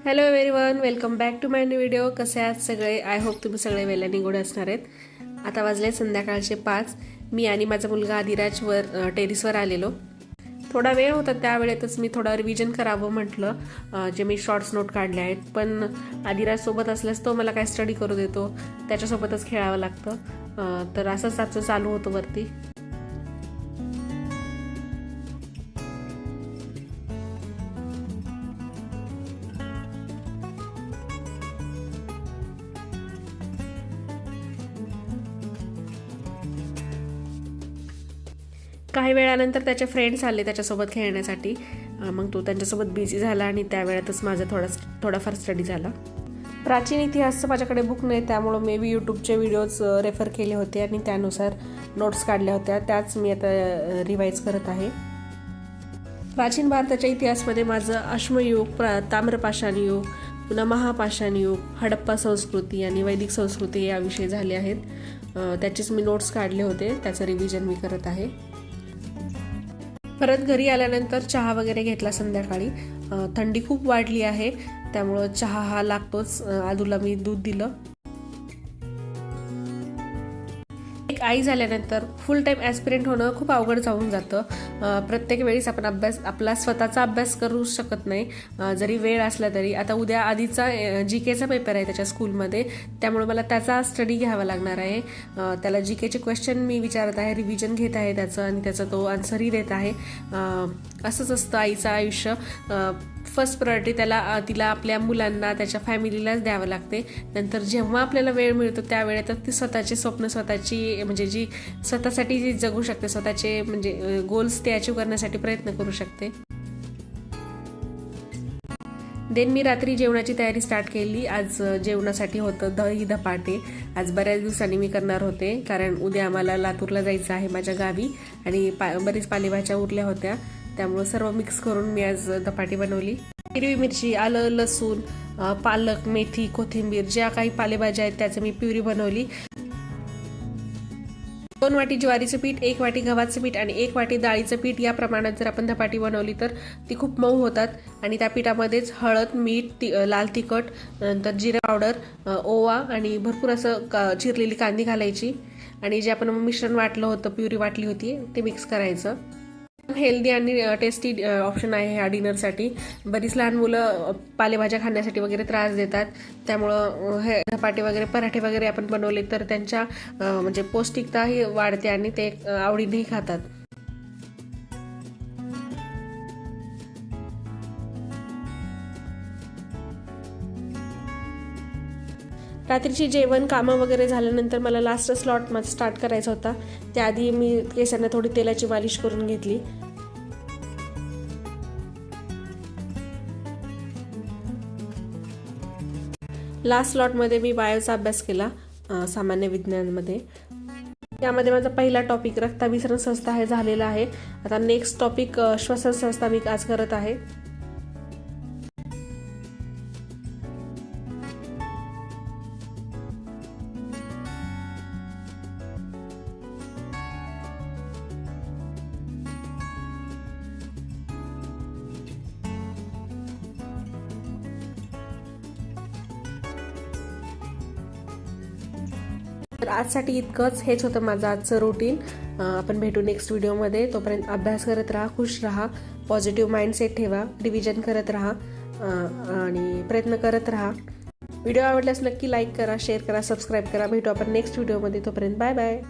Hello everyone, welcome back to my new video. कसे आहात सगळे? आय होप तुम्ही सगळे वेल आणि गुड असणार आहेत. आता वाजले संध्याकाळचे 5. मी आणि माझा मुलगा आदिराजवर टेरिसवर आलेलो. थोडा वेळ होता, त्यावेळेतच मी थोडं रिव्हिजन करावं म्हटलं. जे मी शॉर्ट्स नोट काढले आहेत, पण आदिराजसोबत असल्यास तो मला काय स्टडी करू देतो, त्याच्यासोबतच खेळावं लागतं. तर असंच आजचं चालू होतं वरती. काही वेळानंतर त्याचे फ्रेंड्स आले त्याच्यासोबत खेळण्यासाठी. मग तो त्यांच्यासोबत बिझी झाला आणि त्या वेळातच माझा थोडाफार स्टडी झाला. प्राचीन इतिहासचं माझ्याकडे बुक नाही, त्यामुळं मे बी यूट्यूबचे व्हिडिओज रेफर केले होते आणि त्यानुसार नोट्स काढल्या होत्या. त्याच मी आता रिवाईज करत आहे. प्राचीन भारताच्या इतिहासमध्ये माझं अश्मयुग, ताम्रपाषाण युग, पुन्हा महापाषाण युग, हडप्पा संस्कृती आणि वैदिक संस्कृती या विषय झाले आहेत. त्याचेच मी नोट्स काढले होते, त्याचं रिव्हिजन मी करत आहे. परत घरी आल्यानंतर चहा वगैरे घेतला संध्याकाळी. थंडी खूप वाढली आहे, त्यामुळं चहा हा लागतोच. आदूला मी दूध दिलं. एक आई झाल्यानंतर फुल टाईम ॲस्पिरंट होणं खूप अवघड जाऊन जातं. प्रत्येक वेळेस आपण आपला स्वतःचा अभ्यास करू शकत नाही, जरी वेळ असला तरी. आता उद्या आधीचा GKचा पेपर आहे त्याच्या स्कूलमध्ये, त्यामुळे मला त्याचा स्टडी घ्यावा लागणार आहे. त्याला GKचे क्वेश्चन मी विचारत आहे, रिव्हिजन घेत आहे त्याचं, आणि त्याचा तो आन्सरही देत आहे. असंच असतं आईचं आयुष्य. फर्स्ट प्रायोरिटी तिला आपल्या मुलांना, त्याच्या फॅमिलीलाच द्यावं लागते. नंतर जेव्हा आपल्याला वेळ मिळतो त्या वेळेत ती स्वतःचे स्वप्न, स्वतःची म्हणजे जी स्वतःसाठी जी जगू शकते, स्वतःचे म्हणजे गोल्स ते अचीव करण्यासाठी प्रयत्न करू शकते. देन मी रात्री जेवणाची तयारी स्टार्ट केली. आज जेवणासाठी होतं दही धपाटे. आज बऱ्याच दिवसांनी मी करणार होते, कारण उद्या आम्हाला लातूरला जायचं आहे माझ्या गावी, आणि बरीच पालेभाज्या उरल्या होत्या, त्यामुळं सर्व मिक्स करून मी आज धपाटी बनवली. हिरवी मिरची, आलं, लसूण, पालक, मेथी, कोथिंबीर, ज्या काही पालेभाज्या आहेत त्याचं मी प्युरी बनवली. 2 वाटी ज्वारीचं पीठ, 1 वाटी गव्हाचं पीठ आणि 1 वाटी डाळीचं पीठ या प्रमाणात जर आपण धपाटी बनवली तर ती खूप मऊ होतात. आणि त्या पिठामध्येच हळद, मीठ, लाल तिखट, नंतर जिरे पावडर, ओवा आणि भरपूर असं चिरलेली कांदी घालायची. आणि जे आपण मिश्रण वाटलं होतं, प्युरी वाटली होती, ते मिक्स करायचं. हेल्दी आणि टेस्टी ऑप्शन आहे ह्या डिनरसाठी. बरीच लहान मुलं पालेभाज्या खाण्यासाठी वगैरे त्रास देतात, त्यामुळं हे धपाटे वगैरे, पराठे वगैरे आपण बनवले तर त्यांच्या म्हणजे पौष्टिकताही वाढते आणि ते आवडीनेही खातात. रात्रीची जेवण, कामं वगैरे झाल्यानंतर मला लास्ट स्लॉट माझा स्टार्ट करायचा होता. त्याआधी मी केसांना थोडी तेलाची मालिश करून घेतली. लास्ट स्लॉटमध्ये मी बायोचा अभ्यास केला, सामान्य विज्ञानमध्ये. यामध्ये माझा पहिला टॉपिक रक्ताभिसरण संस्था हे झालेला आहे. आता नेक्स्ट टॉपिक श्वसन संस्था मी आज करत आहे. तर आजसाठी इतकंच. हेच होतं माझं आजचं रुटीन. आपण भेटू नेक्स्ट व्हिडिओमध्ये. तोपर्यंत अभ्यास करत राहा, खुश राहा, पॉझिटिव्ह माइंडसेट ठेवा, रिव्हिजन करत राहा आणि प्रयत्न करत राहा. व्हिडिओ आवडल्यास नक्की लाईक करा, शेअर करा, सबस्क्राईब करा. भेटू आपण नेक्स्ट व्हिडिओमध्ये. तोपर्यंत बाय बाय.